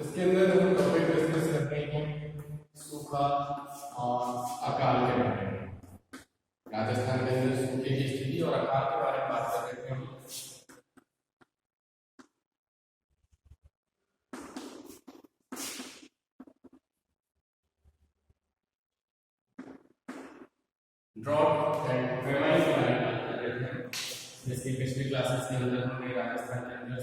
इसके अंदर हम टॉपिक डिस्कस करते हैं सूखा और अकाल के बारे में। राजस्थान के अंदर सूखे की स्थिति और अकाल के बारे में बात कर रहे हैं। ड्रॉट एंड फेमाइन के बारे में बात कर रहे हैं। जैसे पिछली क्लासेस के अंदर हमने राजस्थान के अंदर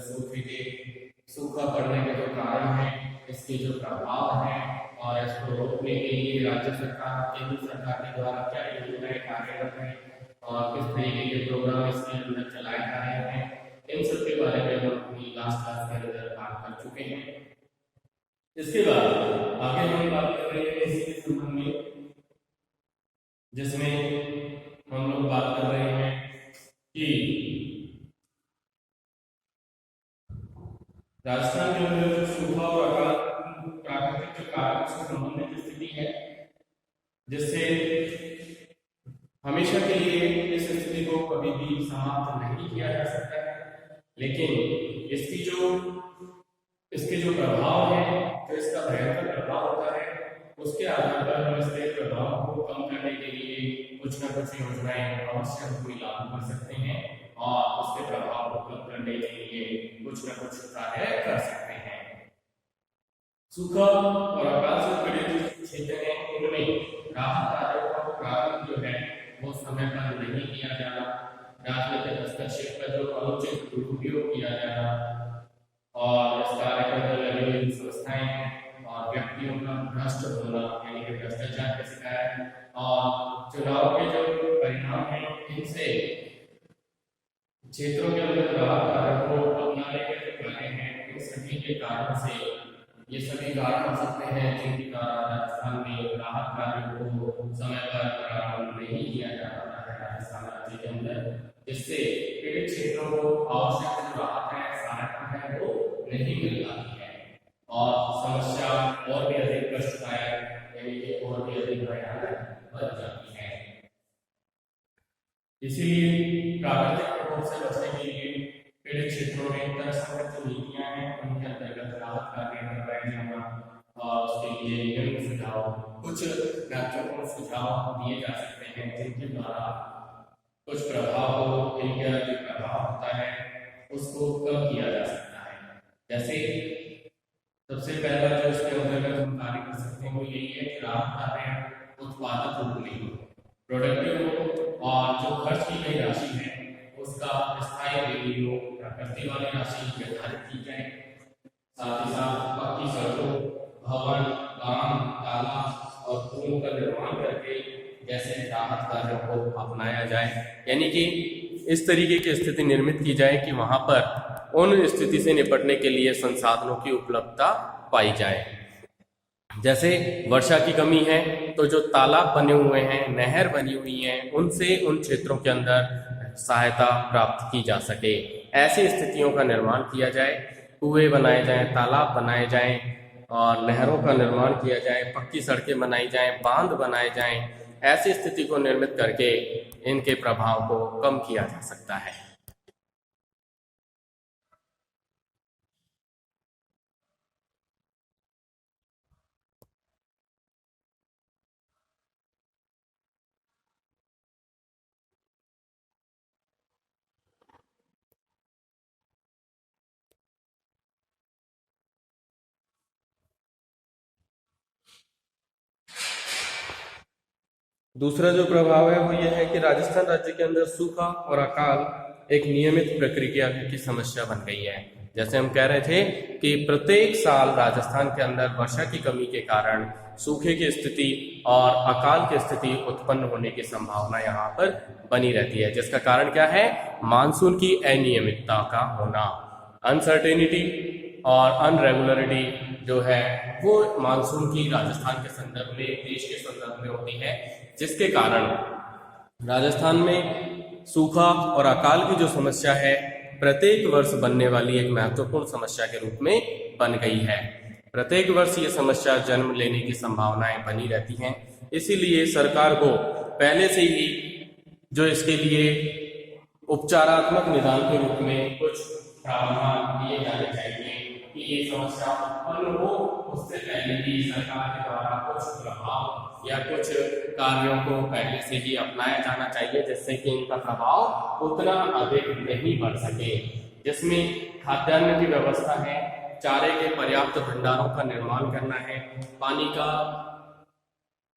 सूखा पड़ने के जो कारण है, इसके जो प्रभाव है और इसको रोकने के लिए राज्य सरकार, केंद्र सरकार के द्वारा क्या योजनाएं कार्यरत हैं और किस तरीके के प्रोग्राम इसके अंदर चलाए जा रहे हैं, इन सब के बारे में हम अपनी लास्ट क्लास के अंदर बात कर चुके हैं। इसके बाद आगे हम बात कर रहे हैं इसी के संबंध में, जिसमें हम लोग बात कर रहे हैं कि राजस्थान के अंदर जो सूखा और अकाल प्राकृतिक जो कारण से संबंधित स्थिति है, जिससे हमेशा के लिए इस स्थिति को कभी भी समाप्त नहीं किया जा सकता है, लेकिन इसके जो प्रभाव है, जो इसका भयंकर प्रभाव होता है, उसके आधार पर हम इसके प्रभाव को कम करने के लिए कुछ न कुछ योजनाएं अवश्य हम लागू कर सकते हैं और उसके प्रभाव को कम करने के लिए कुछ न कुछ कार्य कर सकते हैं। सूखा और अकाल से पीड़ित क्षेत्र हैं, उनमें राहत कार्यों का प्रारंभ जो है वो समय पर नहीं किया जाना, राजनीतिक हस्तक्षेप का जो अनुचित दुरुपयोग किया जाना और इस कार्य के अंदर लगी हुई संस्थाएं और व्यक्तियों का भ्रष्ट होना, यानी कि भ्रष्टाचार का शिकायत और चुनाव के जो परिणाम है, इनसे क्षेत्रों के अंदर राहत कार्यों को अपनाने के जो कार्य हैं, इन सभी के कारण से ये सभी कारण हो सकते हैं जिनके कारण राजस्थान में राहत कार्यों को समय पर प्रारंभ नहीं किया जा रहा है राजस्थान राज्य के अंदर, जिससे पीड़ित क्षेत्रों को आवश्यक जो राहत है, सहायता है, वो नहीं मिल पाती है और समस्या और भी अधिक कष्टदायक यानी कि और भी अधिक भयानक बन जाती है। इसीलिए प्राकृतिक प्रकोप से बचने के लिए पीड़ित क्षेत्रों में तर्कसंगत जो नीतियां हैं, उनके अंतर्गत राहत कार्य करवाए जाना और उसके लिए निम्न सुझाव, कुछ महत्वपूर्ण सुझाव दिए जा सकते हैं जिनके द्वारा कुछ प्रभाव हो, इनका जो प्रभाव होता है उसको कम किया जा सकता है। जैसे सबसे पहला जो इसके अंतर्गत हम कार्य कर सकते हैं वो यही है कि राहत कार्य उत्पादक रूप में हो, प्रोडक्टिव हो और जो खर्च की गई राशि है उसका स्थायी वृद्धि हो, प्रकृति वाली राशि निर्धारित की जाए। साथ ही साथ पक्की सड़कों, भवन, बांध, तालाब और पुलों का निर्माण करके जैसे राहत कार्यों को अपनाया जाए, यानी कि इस तरीके की स्थिति निर्मित की जाए कि वहां पर उन स्थिति से निपटने के लिए संसाधनों की उपलब्धता पाई जाए। जैसे वर्षा की कमी है तो जो तालाब बने हुए हैं, नहर बनी हुई हैं, उनसे उन क्षेत्रों के अंदर सहायता प्राप्त की जा सके, ऐसी स्थितियों का निर्माण किया जाए। कुएं बनाए जाएं, तालाब बनाए जाएं और नहरों का निर्माण किया जाए, पक्की सड़कें बनाई जाएं, बांध बनाए जाएं। ऐसी स्थिति को निर्मित करके इनके प्रभाव को कम किया जा सकता है। दूसरा जो प्रभाव है वो ये है कि राजस्थान राज्य के अंदर सूखा और अकाल एक नियमित प्रक्रिया की समस्या बन गई है। जैसे हम कह रहे थे कि प्रत्येक साल राजस्थान के अंदर वर्षा की कमी के कारण सूखे की स्थिति और अकाल की स्थिति उत्पन्न होने की संभावना यहाँ पर बनी रहती है, जिसका कारण क्या है? मानसून की अनियमितता का होना, अनसर्टेनिटी और अनरेगुलरिटी जो है वो मानसून की राजस्थान के संदर्भ में, देश के संदर्भ में होती है, जिसके कारण राजस्थान में सूखा और अकाल की जो समस्या है प्रत्येक वर्ष बनने वाली एक महत्वपूर्ण समस्या के रूप में बन गई है। प्रत्येक वर्ष ये समस्या जन्म लेने की संभावनाएं बनी रहती हैं। इसीलिए सरकार को पहले से ही जो इसके लिए उपचारात्मक निदान के रूप में कुछ प्रावधान किए जाने चाहिए कि ये समस्या उत्पन्न हो, उससे पहले ही सरकार के द्वारा कुछ प्रभाव या कुछ कार्यों को पहले से ही अपनाया जाना चाहिए, जिससे कि इनका प्रभाव उतना अधिक नहीं बढ़ सके। जिसमें खाद्यान्न की व्यवस्था है, चारे के पर्याप्त भंडारों का निर्माण करना है, पानी का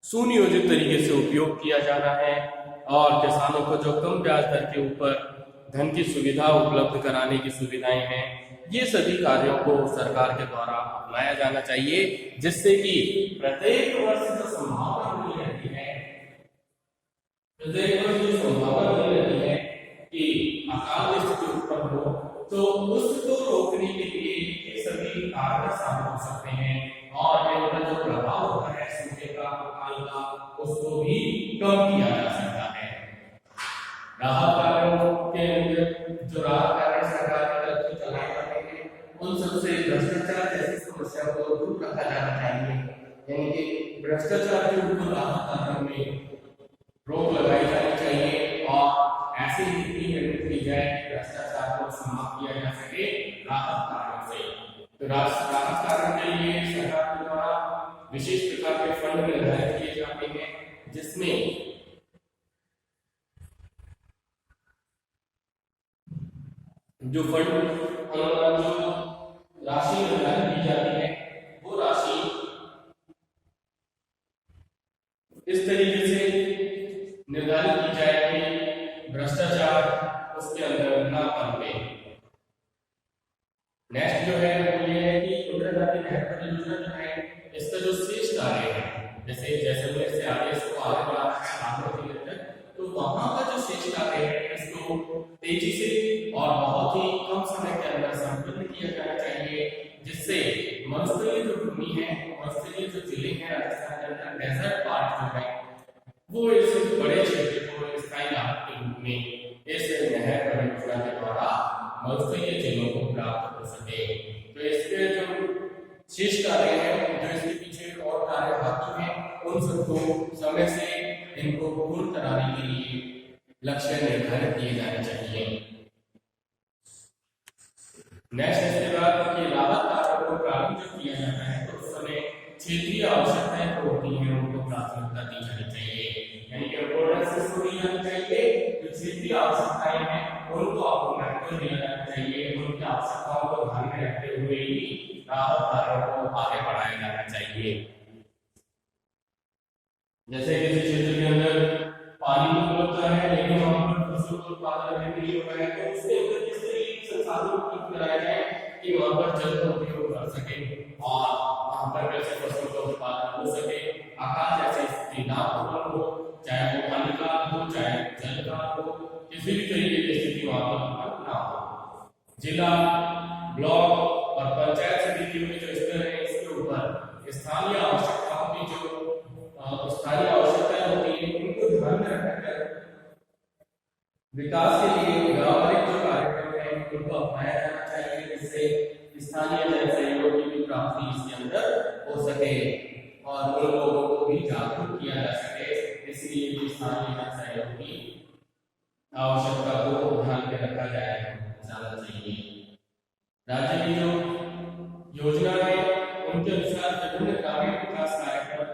सुनियोजित तरीके से उपयोग किया जाना है और किसानों को जो कम ब्याज दर के ऊपर धन की सुविधा उपलब्ध कराने की सुविधाएं हैं, ये सभी कार्यों को सरकार के द्वारा अपनाया जाना चाहिए, जिससे कि प्रत्येक वर्ष जो संभावना बनी रहती है, प्रत्येक वर्ष जो संभावना बनी रहती है कि अकाल स्थिति उत्पन्न हो, तो उसको रोकने के लिए ये सभी कारगर साबित हो सकते हैं और इनका जो प्रभाव होता है सूखे का, अकाल का, उसको भी कम किया जा सकता है। राहत कार्यों के अंदर जो राहत कार्य सरकार की तरफ से चलाए जाते हैं, उन सबसे भ्रष्टाचार जैसी समस्या को दूर रखा जाना चाहिए, यानी कि भ्रष्टाचार के ऊपर राहत कार्यों में रोक लगाई जानी चाहिए और ऐसी नीति निर्मित की जाए कि भ्रष्टाचार को समाप्त किया जा सके राहत कार्यों से। तो राहत कार्यों के लिए सरकार के द्वारा विशेष प्रकार के फंड निर्धारित किए जाते हैं, जिसमें जो फंड जो राशि निर्धारित की जाती है, वो राशि इस तरीके से निर्धारित की जाए कि भ्रष्टाचार उसके अंदर ना पनपे। नेक्स्ट जो है वो ये है कि इंदिरा गांधी नहर परियोजना जो है, इसका जो शेष कार्य है, जैसे जैसलमेर से आगे इसको आगे बढ़ाना है बागमती नदी तक, तो वहां का जो शेष कार्य है इसको तेजी से और बहुत ही कम समय के अंदर संपन्न किया जाना चाहिए, जिससे मरुस्थलीय जो भूमि है, मरुस्थलीय जो जिले हैं राजस्थान के अंदर, डेजर्ट पार्ट जो है, वो इस बड़े क्षेत्र को स्थायी लाभ के रूप में इस नहर परियोजना के द्वारा मरुस्थलीय जिलों को प्राप्त हो सके। तो इसके जो शेष कार्य है, जो इसके पीछे और कार्य बाकी हैं, उन सबको समय से इनको पूर्ण कराने के लिए लक्ष्य निर्धारित किए जाने चाहिए। नेक्स्ट इसके बाद कि राहत कार्यों को प्रारंभ जब किया जाता है, तो उस समय क्षेत्रीय आवश्यकताएं जो होती हैं उनको प्राथमिकता दी जानी चाहिए, यानी कि इम्पोर्टेंस किसको दी जानी चाहिए, जो क्षेत्रीय आवश्यकताएं हैं उनको आपको महत्व दिया जाना चाहिए, उनकी आवश्यकताओं को ध्यान में रखते हुए ही राहत कार्यों को आगे बढ़ाया जाना चाहिए। जैसे किसी क्षेत्र के अंदर पानी की उपलब्धता है, लेकिन वहां पर फसल का उत्पादन नहीं हो रहा है, तो उसके अंदर किस तरीके के संसाधन उपलब्ध कराए जाए कि वहां पर जल का उपयोग कर सके और वहां पर कैसे फसल का उत्पादन हो सके, आकाश जैसे स्थिति ना उत्पन्न हो, चाहे वो पानी का हो, चाहे जल का हो, किसी भी तरीके की स्थिति वहां पर उत्पन्न ना हो। जिला, ब्लॉक और पंचायत समिति में जो स्तर है, इसके ऊपर स्थानीय आवश्यकताओं की जो स्थानीय आवश्यकताएं होती है, उनको ध्यान में रखकर विकास के लिए व्यावहारिक जो कार्यक्रम है उनको अपनाया जाना चाहिए, जिससे स्थानीय जन सहयोग की भी प्राप्ति इसके अंदर हो सके और उन लोगों को भी जागरूक किया जा सके। इसलिए भी स्थानीय जन सहयोग की आवश्यकता को ध्यान में रखा जाना चाहिए। राज्य की जो योजना है, उनके अनुसार विभिन्न ग्रामीण विकास कार्यक्रम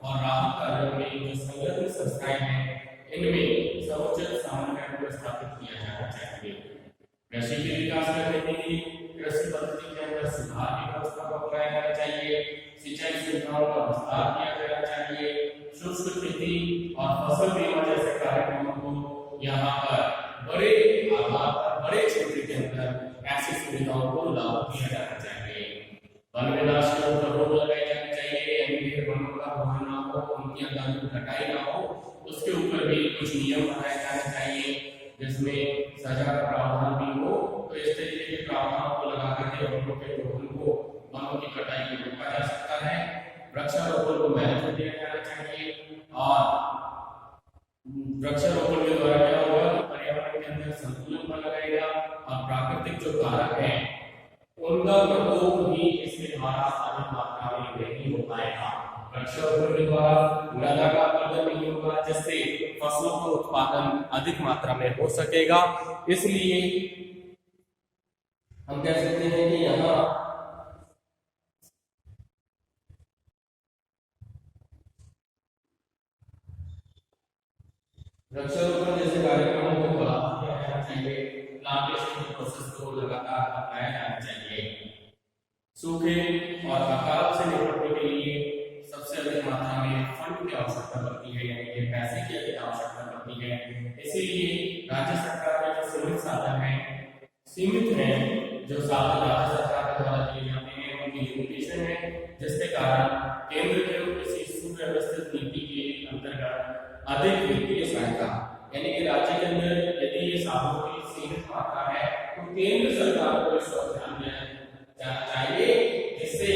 और राहत कार्यों में जो संलग्न संस्थाएं हैं, इनमें समुचित समन्वय को स्थापित किया जाना चाहिए। कृषि के विकास करने के लिए कृषि पद्धति के अंदर सुधार की व्यवस्था को अपनाया जाना चाहिए, सिंचाई सुविधाओं का विस्तार किया जाना चाहिए, शुष्क खेती और फसल बीमा जैसे कार्यक्रमों को यहाँ पर बड़े आधार पर बड़े क्षेत्र के अंदर ऐसी सुविधाओं को लागू किया जाना चाहिए। वन विनाश के ऊपर रोक लगाई जानी चाहिए, यानी वनों का दोहन ना हो, उनकी अंदर कटाई ना हो, उसके ऊपर भी कुछ नियम बनाए जाने चाहिए, जिसमें सजा का प्रावधान भी हो। तो इस तरीके के प्रावधानों को लगा करके वनों के दोहन को, वनों की कटाई को रोका जा सकता है। वृक्षारोपण को महत्व दिया जाना चाहिए और वृक्षारोपण के द्वारा क्या होगा, पर्यावरण के अंदर संतुलन बना रहेगा और प्राकृतिक जो कारक है उनका प्रकोप भी इसके द्वारा अधिक मात्रा में नहीं हो पाएगा। वृक्षारोपण के द्वारा मृदा का अपरदन नहीं होगा, जिससे फसलों का उत्पादन अधिक मात्रा में हो सकेगा। इसलिए हम कह सकते हैं कि यहाँ वृक्षारोपण जैसे कार्यक्रमों को बढ़ावा दिया जाना चाहिए। प्लांटेशन प्रोसेस को लगातार अपनाया जाना चाहिए। सूखे और अकाल से निपटने के लिए सबसे अधिक मात्रा में फंड की आवश्यकता पड़ती है, यानी कि पैसे की अधिक आवश्यकता पड़ती है। इसीलिए राज्य सरकार के जो सीमित साधन है, जो साधन राज्य सरकार के द्वारा दिए जाते हैं उनकी लिमिटेशन है, जिसके कारण केंद्र के किसी सुव्यवस्थित नीति के अंतर्गत अधिक वित्तीय सहायता, यानी कि राज्य के अंदर यदि ये साधनों की सीमित मात्रा है तो केंद्र सरकार को इस पर ध्यान देना चाहिए, जिससे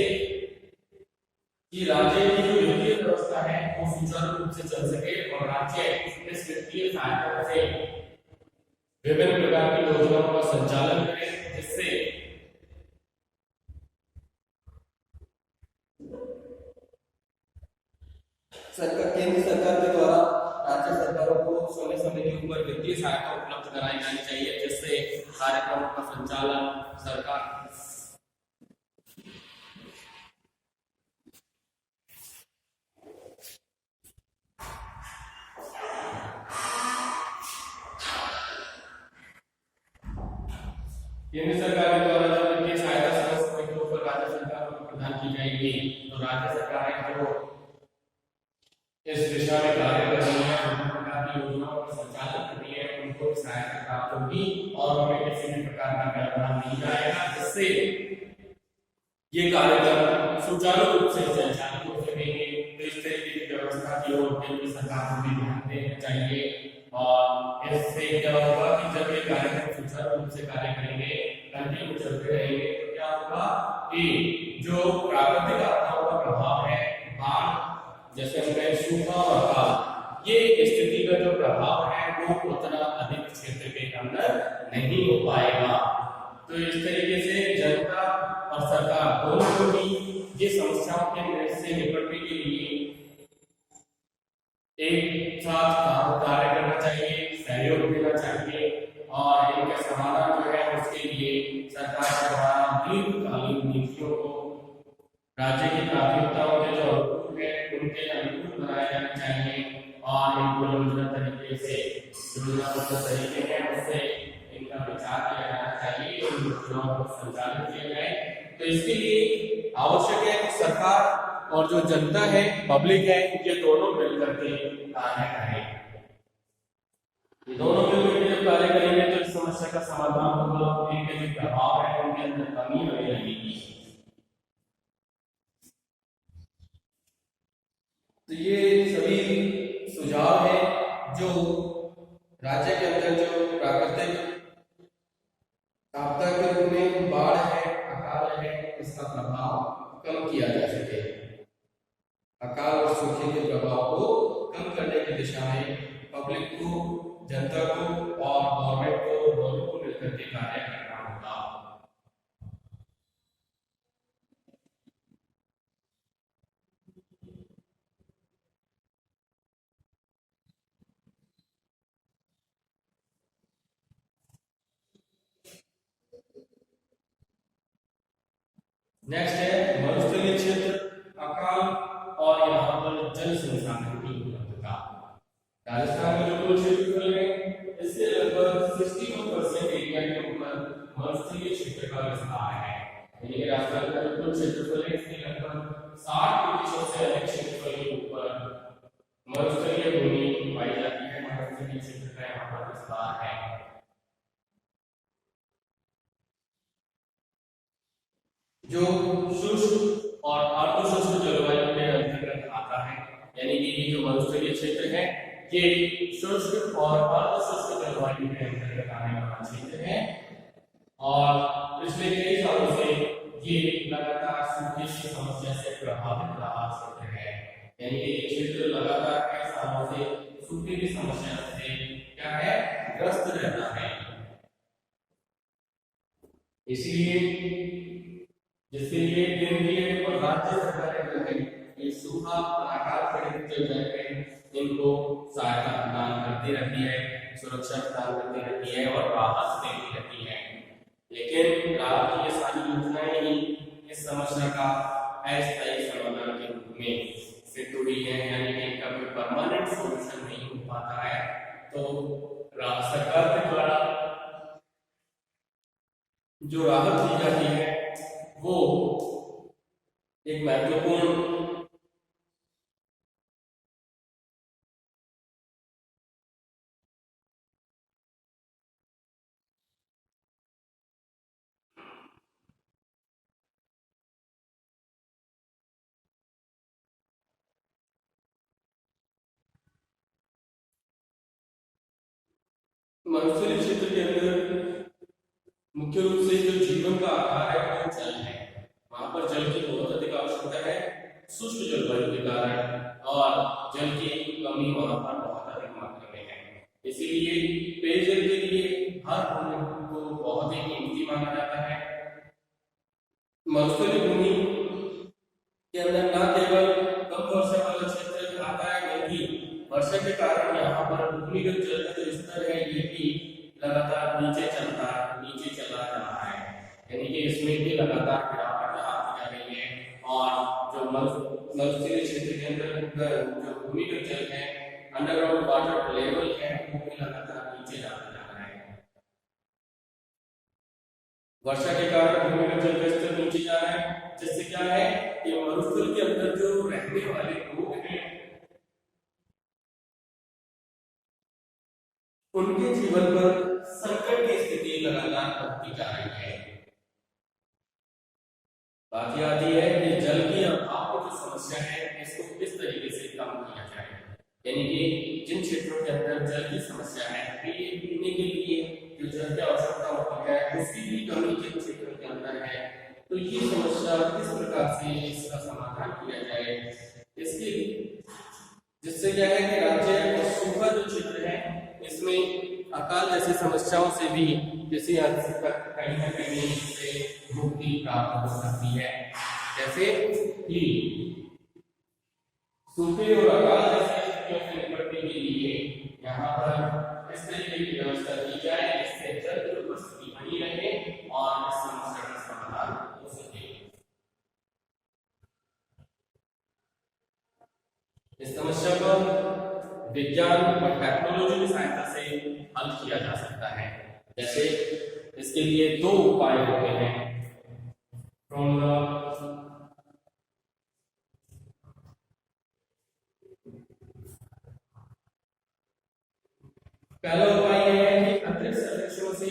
कि राज्य की जो वित्तीय व्यवस्था है वो सुचारू रूप से चल सके और राज्य इस वित्तीय सहायता से विभिन्न प्रकार की योजनाओं का संचालन करे, जिससे केंद्र सरकार के द्वारा राज्य सरकारों को समय समय के ऊपर वित्तीय सहायता उपलब्ध कराई जानी चाहिए, जिससे कार्यक्रमों का संचालन सरकार केंद्र सरकार के द्वारा जब वित्तीय सहायता समय समय के ऊपर राज्य सरकार को प्रदान की जाएगी तो राज्य सरकारें जो इस दिशा में कार्य कर रही है, विभिन्न प्रकार की योजनाओं का संचालन कर रही है, उनको सहायता प्राप्त होगी और उन्हें किसी भी प्रकार का व्यवधान नहीं जाएगा, जिससे ये कार्यक्रम सुचारू रूप से संचालित हो सकेंगे। तो इस तरीके की व्यवस्था की ओर केंद्र सरकार को भी ध्यान देना चाहिए। और इससे क्या होगा कि जब ये कार्यक्रम सुचारू रूप से कार्य करेंगे, कंटिन्यू चलते रहेंगे, तो क्या होगा कि जो प्राकृतिक आपदाओं का प्रभाव है, बाढ़ जैसे हम कहें सूखा और अकाल, ये स्थिति का जो प्रभाव है वो उतना अधिक क्षेत्र के अंदर नहीं हो पाएगा। तो इस तरीके से जनता और सरकार दोनों को भी ये समस्याओं के से निपटने के लिए एक साथ कार्य करना चाहिए, सहयोग देना चाहिए और इनके समाधान जो है उसके लिए सरकार के द्वारा दीर्घकालीन नीतियों को राज्य की प्राथमिकताओं के जो उनके अनुकूल बनाया जाना चाहिए और इनको योजना तरीके से योजनाबद्ध तरीके हैं उससे इनका विचार किया जाना चाहिए, इन योजनाओं को संचालित किया जाए। तो इसके लिए आवश्यक है कि सरकार और जो जनता है, पब्लिक है, ये दोनों मिलकर के कार्य करें। ये दोनों मिलकर जब कार्य करेंगे तो इस समस्या का समाधान होगा, इनके जो प्रभाव है उनके अंदर कमी आने लगेगी। तो ये सभी सुझाव है जो राज्य के अंदर जो प्राकृतिक आपदा के रूप में बाढ़ है, अकाल है, इसका प्रभाव कम किया जा सके। अकाल और सूखे के प्रभाव को कम करने की दिशा में पब्लिक को, जनता को और गवर्नमेंट को दोनों को मिलकर के कार्य करना होगा। नेक्स्ट है मरुस्थलीय क्षेत्र, अकाल और यहाँ पर जल संसाधन की उपलब्धता। राजस्थान में जो कुल क्षेत्रफल है इससे लगभग 61% एरिया के ऊपर मरुस्थलीय क्षेत्र का विस्तार है, यानी कि राजस्थान का जो कुल क्षेत्रफल है इसके लगभग 60% से अधिक क्षेत्रफल के ऊपर मरुस्थलीय भूमि पाई जाती है। मरुस्थलीय क्षेत्र का यहाँ पर विस्तार है। जो शुष्क और अर्धशुष्क जलवायु के अंतर्गत आता है, यानी कि ये जो मरुस्थलीय क्षेत्र है ये शुष्क और अर्धशुष्क जलवायु के अंतर्गत आने वाला क्षेत्र है और पिछले कई सालों से ये लगातार सूखे की समस्या से प्रभावित रहा क्षेत्र है, यानी कि ये क्षेत्र लगातार कई सालों से सूखे की समस्या से क्या है, ग्रस्त रहता है। इसलिए जिसके लिए केंद्रीय और राज्य सरकारें ये सूखा और अकाल पीड़ित जो जगह है इनको सहायता प्रदान करती रहती है, सुरक्षा प्रदान करती रहती है और राहत देती रहती है। लेकिन राज्य की ये सारी योजनाएं ही इस समस्या का अस्थायी समाधान के रूप में सिद्ध हुई है, यानी कि इनका कोई परमानेंट सॉल्यूशन नहीं हो पाता है। तो सरकार के द्वारा जो राहत दी जाती है वो एक महत्वपूर्ण मरुस्थलीय क्षेत्र के अंदर मुख्य रूप से जो जीवन का आधार है वो जल है। वहां पर जल की बहुत अधिक आवश्यकता है शुष्क जलवायु के कारण, और जल की कमी वहां पर बहुत अधिक मात्रा में है। इसीलिए पेयजल के लिए हर भूमि को बहुत ही कीमती माना जाता है। मरुस्थलीय भूमि के अंदर न केवल कम वर्षा वाला क्षेत्र आता है, बल्कि वर्षा के कारण यहाँ पर भूमिगत जल का जो स्तर है ये भी लगातार नीचे चला जा रहा है। यानी कि इसमें भी लगातार गिरावट आती जा रही है, और जो मरुस्थलीय क्षेत्र के अंदर जो भूमिगत जल है, अंडरग्राउंड वाटर लेवल है, वो भी लगातार नीचे जाता जा रहा है। वर्षा के कारण भूमिगत जल का स्तर नीचे जा रहा है, जिससे क्या है कि मरुस्थल के अंदर जो रहने वाले लोग हैं उनके जीवन पर संकट की स्थिति लगातार बढ़ती जा रही है। बात यह आती है कि जल की अभाव की जो समस्या है इसको किस तरीके से कम किया जाए। यानी कि जिन क्षेत्रों के अंदर जल की समस्या है, पीने के लिए जो जल की आवश्यकता होती है उसकी भी कमी जिन क्षेत्रों के अंदर है, तो ये समस्या किस प्रकार से इसका समाधान किया जाए, इसके जिससे क्या है कि राज्य और सूखा जो क्षेत्र है इसमें अकाल जैसी समस्याओं से भी किसी हद तक कहीं न कहीं से मुक्ति प्राप्त हो सकती है। जैसे कि सूखे और अकाल जैसी स्थितियों से निपटने के लिए यहाँ पर इस तरीके की व्यवस्था की जाए जिससे जल की उपस्थिति बनी रहे और इस समस्या का समाधान हो सके। इस समस्या को विज्ञान और टेक्नोलॉजी की सहायता से हल किया जा सकता है। जैसे इसके लिए दो उपाय होते हैं। पहला उपाय यह है कि अतिरिक्त सर्वेक्षणों से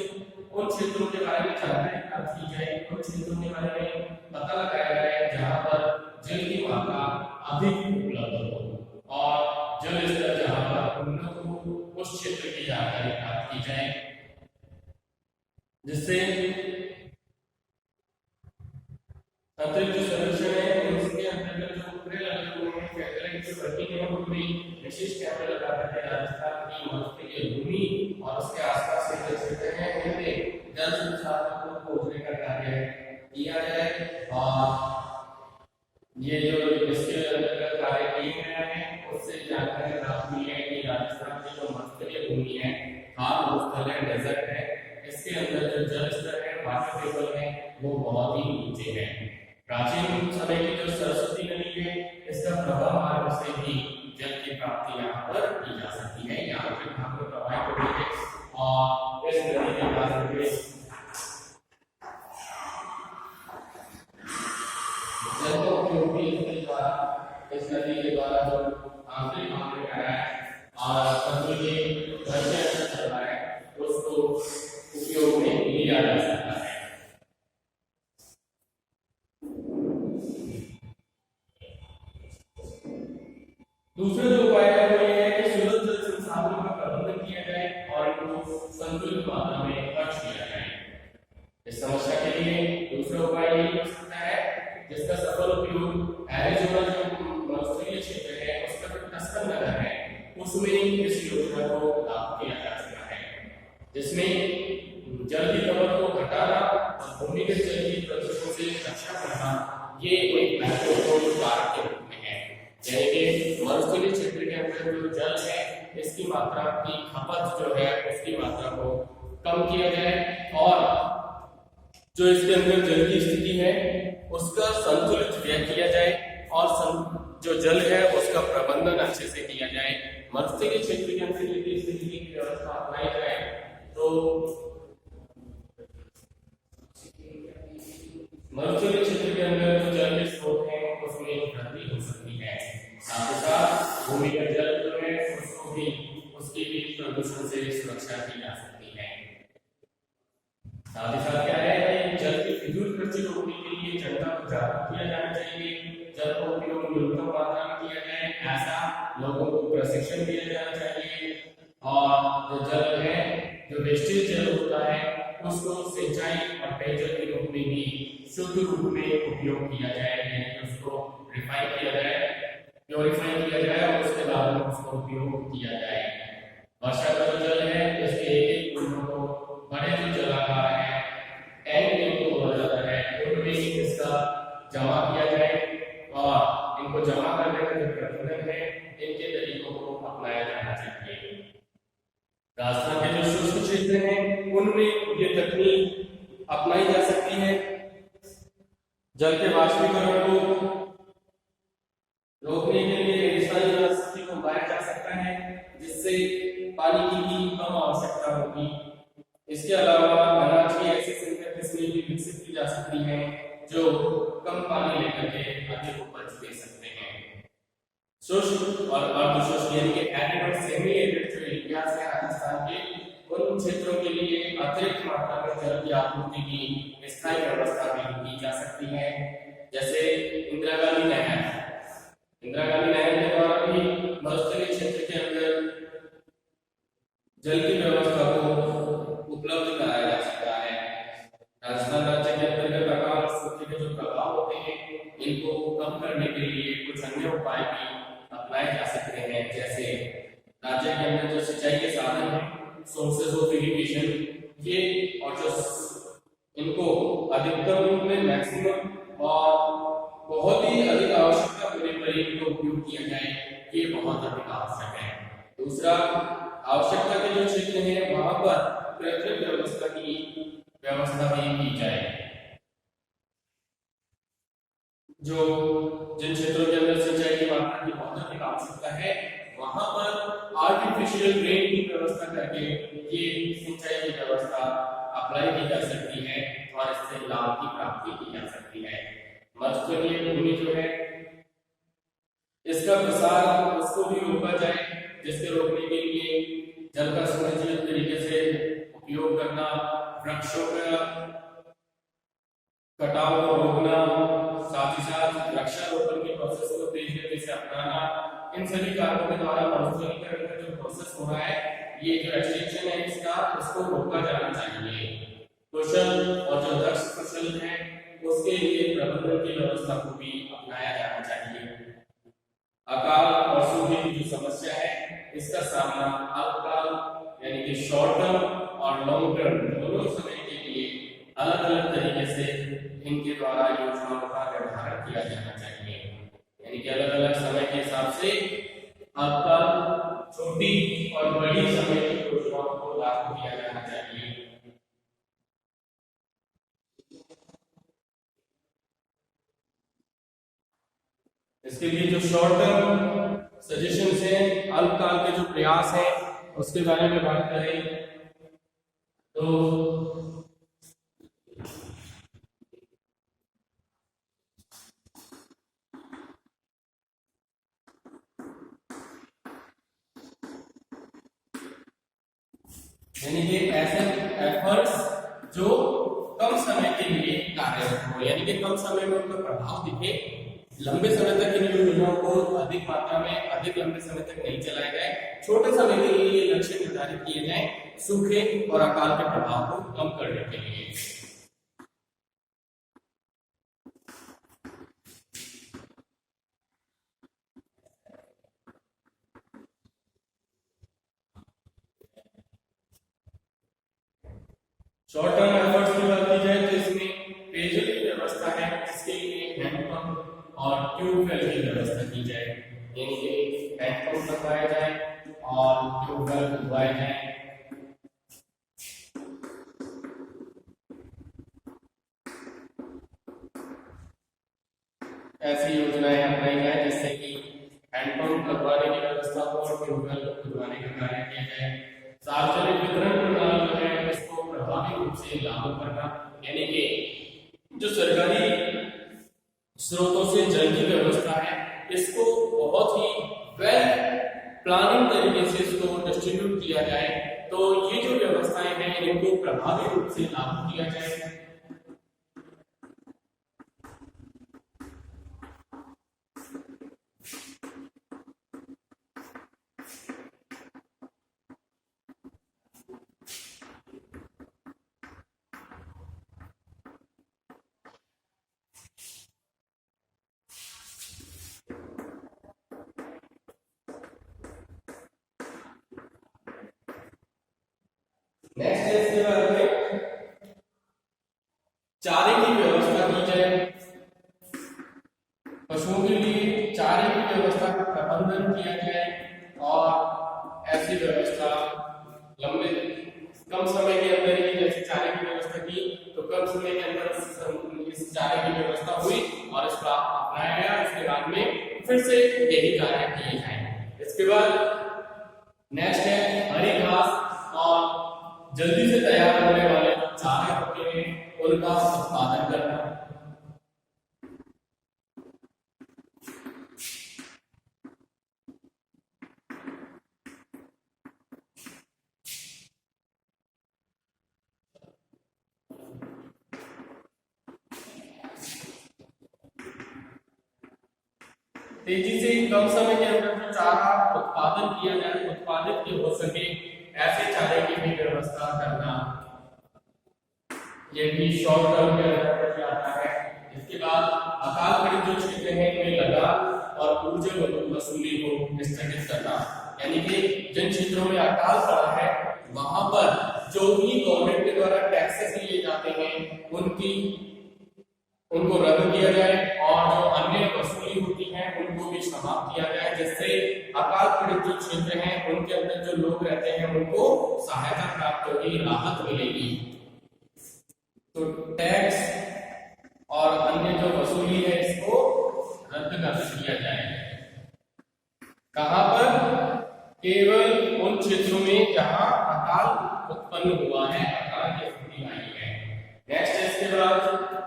उन क्षेत्रों के बारे में जानकारी प्राप्त की जाए, उन क्षेत्रों के बारे में पता लगाया जाए जहां पर जल की मात्रा अधिक उपलब्ध हो और जल स्तर जहां पर उन्नत हो, उस क्षेत्र की जानकारी प्राप्त की जाए, जिससे अतिरिक्त जो सर्वेक्षण है उसके अंतर्गत जो पूरे लगे हुए हैं सैटेलाइट से वर्किंग है, वो भी विशेष कैमरे लगा करके राजस्थान की मरुस्थलीय भूमि और उसके आसपास के जो क्षेत्र हैं उनमें जल संसाधनों को खोजने का कार्य किया जाए। और ये जो इसके अंतर्गत कार्य किए गए हैं उससे जानकारी प्राप्त हुई है कि राजस्थान की जो मरुस्थलीय भूमि है, खाल भूस्थल है, डेजर्ट है, इसके अंदर जो जल स्तर है, वाटर टेबल है, वो बहुत ही नीचे है। प्राचीन समय की जो सरस्वती नदी है इसका प्रवाह मार्ग से भी जल की प्राप्ति यहाँ पर की जा सकती है। यहाँ पे भाग में प्रवाहित हो रही है और इस नदी के पास जल का उपयोग भी इस नदी के द्वारा जो आंतरिक भाग में आ रहा है और तंत्र के घर के अंदर चल रहा है उसको उपयोग में लिया जा सकता है। दूसरा जो उपाय है वो ये है कि सुलभ जल संसाधनों का प्रबंधन किया जाए और इनको संतुलित मात्रा में खर्च किया जाए। इस समस्या के लिए दूसरा उपाय ये हो सकता है जिसका सफल उपयोग एरिज़ोना जो मरुस्थलीय क्षेत्र है उसका जो टस्कन नगर है उसमें इस योजना को लागू किया जा सकता है, जिसमें जल की खपत को घटाना और भूमिगत जल की प्रदूषण से रक्षा करना ये एक महत्वपूर्ण कार्य के रूप में है। यानी कि मरुस्थलीय क्षेत्र के अंदर जो जल है इसकी मात्रा की खपत जो है उसकी मात्रा को कम किया जाए और जो इसके अंदर जल की स्थिति है उसका संतुलित व्यय किया जाए और जो जल है उसका प्रबंधन अच्छे से किया जाए। मरुस्थलीय क्षेत्र के अंदर यदि इस तरीके की व्यवस्था अपनाई जाए तो मरुस्थलीय क्षेत्र के अंदर जो जल के स्रोत हैं उसमें वृद्धि हो सकती है। साथ ही साथ भूमिगत जल जो है उसको भी उसकी भी प्रदूषण से सुरक्षा की जा सकती है। साथ ही साथ क्या है कि जल की फिजूल खर्ची रोकने के लिए जनता को जागरूक किया जाना चाहिए, जल का उपयोग न्यूनतम मात्रा में किया जाए ऐसा लोगों को प्रशिक्षण दिया जाना चाहिए। और जो जल है, जो वेस्टेज जल होता है उसको सिंचाई और पेयजल के रूप में भी शुद्ध रूप में उपयोग किया जाए, यानी कि उसको रिफाइन किया जाए, प्योरीफाई किया जाए और उसके बाद में उसका उपयोग किया जाए। वर्षा का जो जल है इसके एक बूंदों को बड़े जो जलागार है टैंक को बोला जाता है उनमें इसका जमा किया जाए और इनको जमा करने का जो प्रबंधन है इनके तरीकों को अपनाया जाना चाहिए। राजस्थान के जो शुष्क क्षेत्र हैं उनमें ये तकनीक अपनाई जा सकती है। जल के वाष्पीकरण को रोकने के लिए रेगिस्तानी वनस्पति को उगाया जा सकता है जिससे पानी की भी कम आवश्यकता होगी। इसके अलावा अनाज की ऐसी संकर किस्में भी विकसित की जा सकती हैं जो कम पानी लेकर के अधिक उपज दे सकते हैं। शुष्क और अर्धशुष्क यानी कि एरिड और सेमी एरिड जो एरिया है राजस्थान के उन क्षेत्रों के लिए अतिरिक्त मात्रा में जल की आपूर्ति की स्थायी व्यवस्था भी की जा सकती है। जैसे इंदिरा गांधी नहर के द्वारा भी मरुस्थलीय क्षेत्र के अंदर जल की व्यवस्था को उपलब्ध कराया जा सकता है। राजस्थान राज्य के अंतर्गत अकाल और सूखे के जो प्रभाव होते हैं इनको कम करने के लिए कुछ अन्य उपाय भी अपनाए जा सकते हैं। जैसे राज्य के अंदर जो सिंचाई के साधन हैं, सोर्सेज ऑफ इरिगेशन, ये और जो इनको अधिकतम रूप में मैक्सिमम और बहुत ही अधिक आवश्यकता होने पर इनको उपयोग किया जाए, ये बहुत अधिक आवश्यक है। दूसरा, आवश्यकता के जो क्षेत्र हैं वहां पर कृत्रिम व्यवस्था भी की जाए। जो जिन क्षेत्रों के अंदर सिंचाई की मात्रा की बहुत अधिक आवश्यकता है वहां पर आर्टिफिशियल रेन की व्यवस्था करके ये सिंचाई की व्यवस्था अप्लाई की जा सकती है और इससे लाभ की प्राप्ति की जा सकती है। मरुस्थलीय भूमि जो है इसका प्रसार उसको भी रोका जाए, जिसके रोकने के लिए जल का सुनिश्चित तरीके से उपयोग करना, वृक्षों का कटाव को रोकना, साथ ही साथ वृक्षारोपण के प्रोसेस को तेज गति से अपनाना, इन सभी कारणों के द्वारा मरुस्थलीकरण का जो प्रोसेस हो रहा है, ये जो एक्सटेंशन है उसको रोका जाना चाहिए। कुशल और जो दक्ष फसल है उसके लिए प्रबंधन की व्यवस्था को भी अपनाया जाना चाहिए। अकाल और सूखे की जो समस्या है इसका सामना अल्पकाल यानी कि शॉर्ट टर्म और लॉन्ग टर्म दोनों समय के लिए अलग अलग तरीके से इनके द्वारा योजनाओं का निर्धारण किया जाना चाहिए। यानी कि अलग अलग समय के हिसाब से अल्पकाल, छोटी और बड़ी समय की योजनाओं को लागू किया जाना चाहिए। इसके लिए जो शॉर्ट टर्म सजेशंस हैं, अल्पकाल के जो प्रयास हैं उसके बारे में बात करें तो यानी कि ऐसे एफर्ट्स जो कम समय के लिए कार्यरत हो, यानी कि कम समय में उनका प्रभाव दिखे, लंबे समय तक इन योजनाओं को अधिक मात्रा में अधिक लंबे समय तक नहीं चलाए जाए, छोटे समय के लिए ये लक्ष्य निर्धारित किए जाएं सूखे और अकाल के प्रभाव को कम करने के लिए। शॉर्ट टर्म एफर्ट्स की बात की जाए तो इसमें पेयजल की व्यवस्था है, जिसके लिए हैंडपंप और ट्यूबवेल की व्यवस्था की जाए, यानी कि हैंडपंप लगवाया जाए और ट्यूबवेल लगवाए जाए। ऐसी योजनाएं अपनाई जाए जिससे कि हैंडपंप लगवाने की व्यवस्था हो और ट्यूबवेल खुदवाने का कार्य किया जाए। सार्वजनिक वितरण प्रणाली जो है इसको प्रभावी रूप से लागू करना, यानी कि जो सरकारी स्रोतों से जल की व्यवस्था है इसको बहुत ही वेल प्लानिंग तरीके से इसको डिस्ट्रीब्यूट किया जाए। तो ये जो व्यवस्थाएं हैं इनको प्रभावी रूप से लागू किया जाए। नेक्स्ट है इसके बारे में चारे की व्यवस्था की जाए। पशुओं के लिए चारे की व्यवस्था का प्रबंधन किया जाए और ऐसी व्यवस्था लंबे कम समय के अंदर ही, जैसे चारे की व्यवस्था की तो कम समय के अंदर इस चारे की व्यवस्था हुई और इसको अपनाया गया। इसके बाद में फिर से यही कार्य किए जाए। इसके बाद नेक्स्ट है हरी घास और जल्दी से तैयार होने वाले जो चारे होते हैं उनका उत्पादन करना। तेजी से कम समय के अंदर जो चारा उत्पादन किया जाए, उत्पादित हो सके, ऐसे चारे की भी व्यवस्था करना, ये भी शॉर्ट टर्म के अंदर आता है। इसके बाद अकाल पीड़ित जो क्षेत्र हैं इनमें लगान और ऊर्जा वसूली को स्थगित करना, यानी कि जिन क्षेत्रों में अकाल पड़ा है वहां पर जो भी गवर्नमेंट के द्वारा टैक्सेस लिए जाते हैं उनको रद्द किया जाए और जो अन्य वसूली होती है उनको भी समाप्त किया जाए, जिससे अकाल पीड़ित जो क्षेत्र हैं उनके अंदर जो लोग रहते हैं उनको सहायता प्राप्त होगी, राहत मिलेगी। तो टैक्स और अन्य जो वसूली है इसको रद्द कर दिया जाए। कहां पर? केवल उन क्षेत्रों में जहां अकाल उत्पन्न हुआ है, अकाल की स्थिति आई है। नेक्स्ट है इसके बाद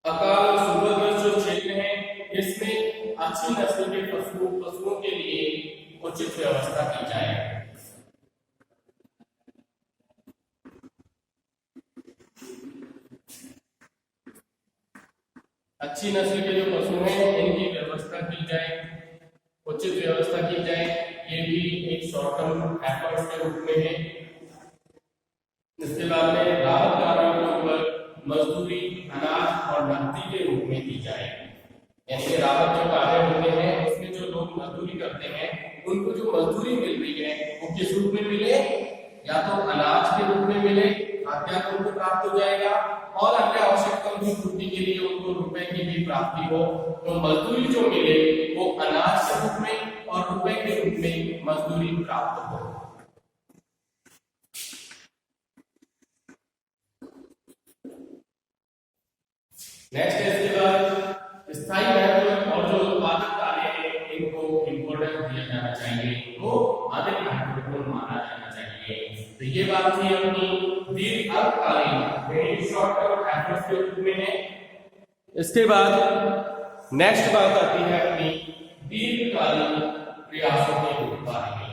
अकाल सूखाग्रस्त जो क्षेत्र है इसमें अच्छी नस्ल के पशुओं के लिए उचित व्यवस्था की जाए। अच्छी नस्ल के जो पशु हैं इनकी व्यवस्था की जाए, उचित व्यवस्था की जाए। ये भी एक शॉर्ट टर्म एफर्ट्स के रूप में है। इसके बाद में राहत कार्यों के ऊपर मजदूरी, अनाज और नकदी के रूप में दी जाए, यानी कि राहत जो कार्य होते हैं उसमें जो लोग मजदूरी करते हैं उनको जो मजदूरी मिल रही है वो किस रूप में मिले? या तो अनाज के रूप में मिले, खाद्यान्न उनको प्राप्त हो जाएगा, और अन्य आवश्यकताओं की पूर्ति के लिए उनको रुपए की भी प्राप्ति हो। तो मजदूरी जो मिले वो अनाज के रूप में और रुपए के रूप में मजदूरी प्राप्त हो। नेक्स्ट है इसके बाद स्थायी महत्व और जो उत्पादक कार्य है इनको इम्पोर्टेंस दिया जाना चाहिए, इनको अधिक महत्वपूर्ण माना जाना चाहिए। तो ये बात थी अपनी दीर्घकालीन शॉर्ट टर्म एफर्ट्स के रूप में है। इसके बाद नेक्स्ट बात आती है अपनी दीर्घकालीन प्रयासों के बारे में।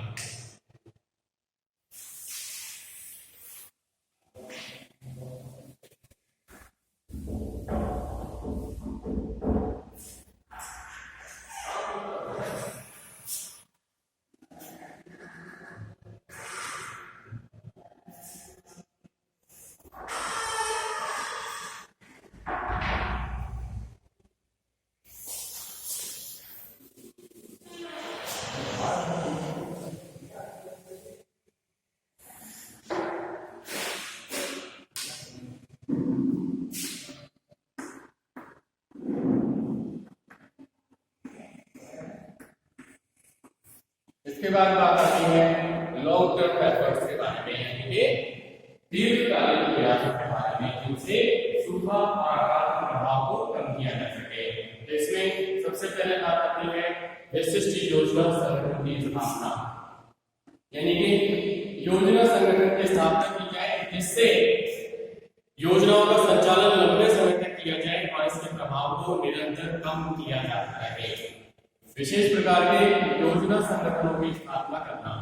इसके बाद बात आती है लॉन्ग टर्म एफर्ट्स के बारे में, यानी कि दीर्घकालीन प्रयासों के बारे में, जिनसे सूखा और अकाल के प्रभाव को कम किया जा सके। इसमें सबसे पहले बात आती है विशिष्ट योजना संगठन की स्थापना, यानी कि योजना संगठन की स्थापना की जाए जिससे योजनाओं का संचालन लंबे समय तक किया जाए और इसके प्रभाव को निरंतर कम किया जाता है। विशेष प्रकार के योजना संगठनों की स्थापना करना।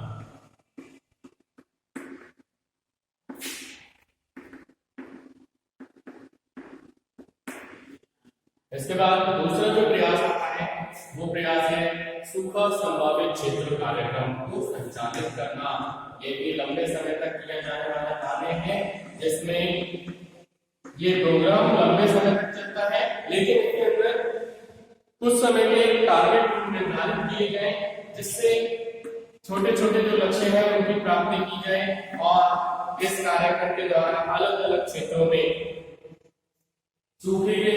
इसके बाद दूसरा जो प्रयास आता है वो प्रयास है सूखा संभावित क्षेत्र कार्यक्रम को संचालित करना। ये भी लंबे समय तक किया जाने वाला कार्य है जिसमें ये प्रोग्राम लंबे समय तक चलता है, लेकिन इसके अंदर कुछ समय के टारगेट निर्धारित किए जाए जिससे छोटे छोटे जो लक्ष्य हैं उनकी प्राप्ति की जाए और इस कार्यक्रम के द्वारा अलग अलग क्षेत्रों में सूखे के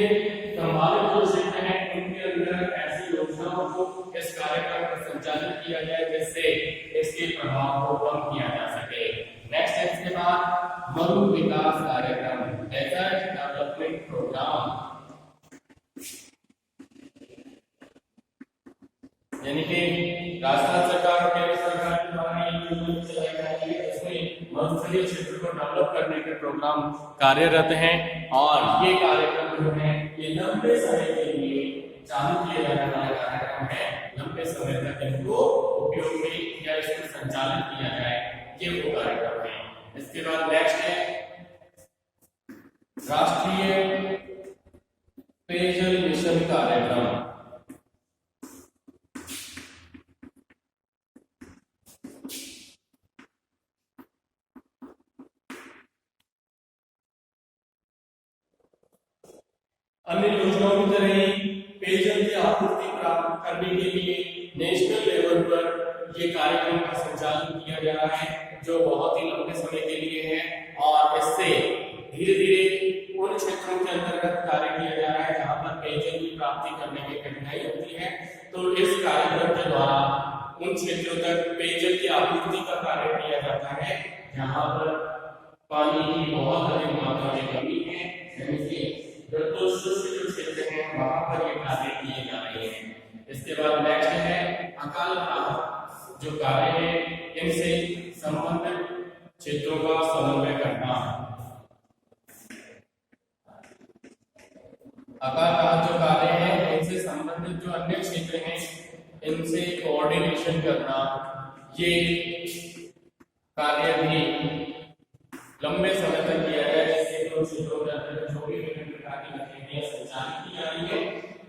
संभावित जो क्षेत्र हैं उनके अंदर ऐसी योजनाओं को इस कार्यक्रम पर संचालित किया जाए जिससे इसके प्रभाव को कम किया जा सके। नेक्स्ट है इसके बाद मरु विकास कार्यक्रम, डेजर्ट डेवलपमेंट प्रोग्राम, यानी कि राजस्थान सरकार और केंद्र सरकार के द्वारा ये योजना चलाई जा रही है जिसमें मरुस्थलीय क्षेत्र को डेवलप करने के प्रोग्राम कार्यरत हैं और ये कार्यक्रम जो है ये लंबे समय के लिए चालू किए जाने वाले कार्यक्रम है। लंबे समय तक इनको उपयोग में या इसको संचालित किया जाए, ये वो कार्यक्रम है। इसके बाद नेक्स्ट है राष्ट्रीय पेयजल मिशन कार्यक्रम। अन्य योजनाओं की तरह ही पेयजल की आपूर्ति प्राप्त करने के लिए नेशनल लेवल पर ये कार्यक्रम का संचालन किया जा रहा है जो बहुत ही लंबे समय के लिए है और इससे धीरे धीरे उन क्षेत्रों के अंतर्गत कार्य किया जा रहा है जहां पर पेयजल की प्राप्ति करने में कठिनाई होती है। तो इस कार्यक्रम के द्वारा उन क्षेत्रों तक पेयजल की आपूर्ति का कार्य किया जाता है जहां पर पानी की बहुत अधिक मात्रा में कमी है, यानी कि जो क्षेत्र हैं वहां पर ये कार्य किए जा रहे हैं। इसके बाद नेक्स्ट है अकाल राहत जो कार्य है इनसे संबंधित क्षेत्रों का समन्वय करना। अकाल राहत जो कार्य है इनसे संबंधित जो अन्य क्षेत्र हैं इनसे कोऑर्डिनेशन करना, ये कार्य भी लंबे समय तक किया जाए जिससे क्षेत्रों के अंदर जो भी संचालित की जा रही है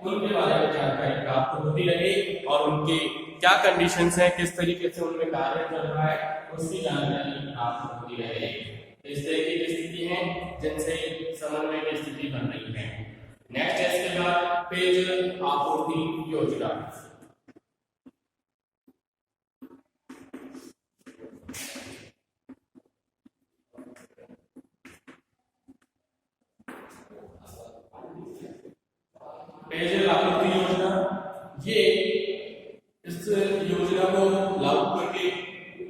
उनके बारे में जानकारी प्राप्त होती रहे और उनके क्या कंडीशंस हैं, किस तरीके से उनमें कार्य चल रहा है उसकी जानकारी प्राप्त होती रहे। इस तरीके की स्थिति है जिनसे समन्वय की स्थिति बन रही है। नेक्स्ट है इसके बाद पेयजल आपूर्ति योजना। पेयजल आपूर्ति योजना, ये इस योजना को लागू करके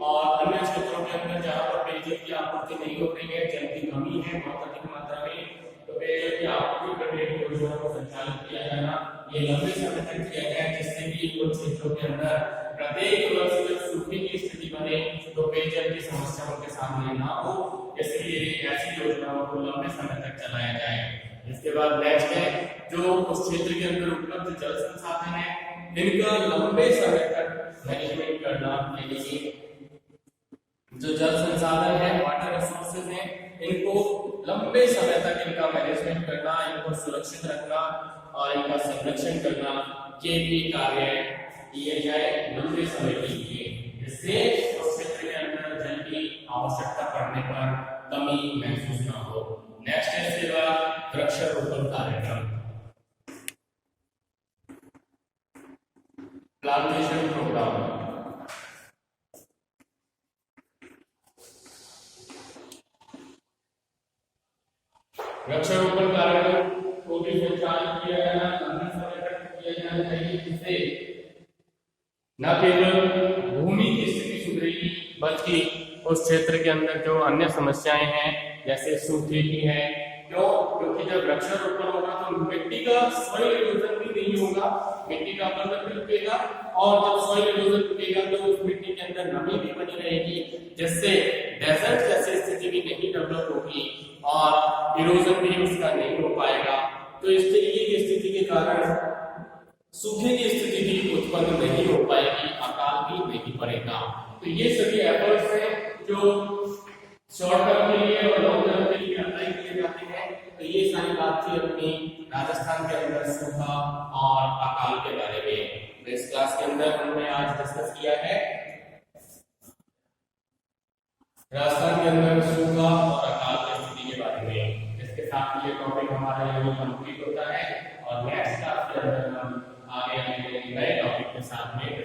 और अन्य क्षेत्रों के अंदर जहां पर पेयजल की आपूर्ति नहीं हो रही है, जल की कमी है बहुत अधिक मात्रा में, तो पेयजल की आपूर्ति करने की योजना को संचालित किया जाना, ये लंबे समय तक किया जाए जिससे कि उन क्षेत्रों के अंदर प्रत्येक वर्ष जब सूखे की स्थिति बने तो पेयजल की समस्या उनके सामने ना हो, इसलिए ऐसी योजनाओं को लंबे समय तक चलाया जाए। इसके बाद नेक्स्ट है जो उस क्षेत्र के अंदर उपलब्ध जल संसाधन है इनका लंबे समय तक मैनेजमेंट करना, यानी कि जो जल संसाधन है वाटर रिसोर्सेज है इनको लंबे समय तक इनका मैनेजमेंट करना, इनको सुरक्षित रखना और इनका संरक्षण करना, ये भी कार्य किए जाए लंबे समय के लिए जिससे उस क्षेत्र के अंदर जल की आवश्यकता पड़ने पर कमी महसूस ना हो। नेक्स्ट है इसके बाद वृक्षारोपण कार्यक्रम, प्लांटेशन प्रोग्राम। वृक्षारोपण कार्यक्रम को भी संचालित किया जाना, लंबे समय तक किया जाना चाहिए जिससे न केवल भूमि की स्थिति सुधरेगी बल्कि उस क्षेत्र के अंदर जो अन्य समस्याएं हैं जैसे सूखे की है क्यों? क्योंकि जब वृक्षारोपण होगा तो मिट्टी का सॉइल इरोजन भी नहीं होगा, मिट्टी का अपरदन भी रुकेगा, और जब सॉइल इरोजन रुकेगा तो उस मिट्टी के अंदर नमी भी बनी रहेगी, जिससे डेजर्ट जैसी स्थिति भी नहीं डेवलप होगी और इरोजन भी उसका नहीं हो पाएगा। तो इस तरीके की स्थिति के कारण सूखे की स्थिति भी उत्पन्न नहीं हो पाएगी, अकाल भी नहीं पड़ेगा। तो ये सभी एफर्ट्स हैं जो शॉर्ट टर्म के लिए और लॉन्ग टर्म के लिए अप्लाई किए जाते हैं। तो ये सारी बात थी अपनी राजस्थान के अंदर सूखा और अकाल के बारे में। तो इस क्लास के अंदर हमने आज डिस्कस किया है राजस्थान के अंदर सूखा और अकाल की स्थिति के बारे में। इसके साथ ये टॉपिक हमारा यही कंप्लीट होता है और नेक्स्ट क्लास के अंदर हम आगे नए टॉपिक के साथ में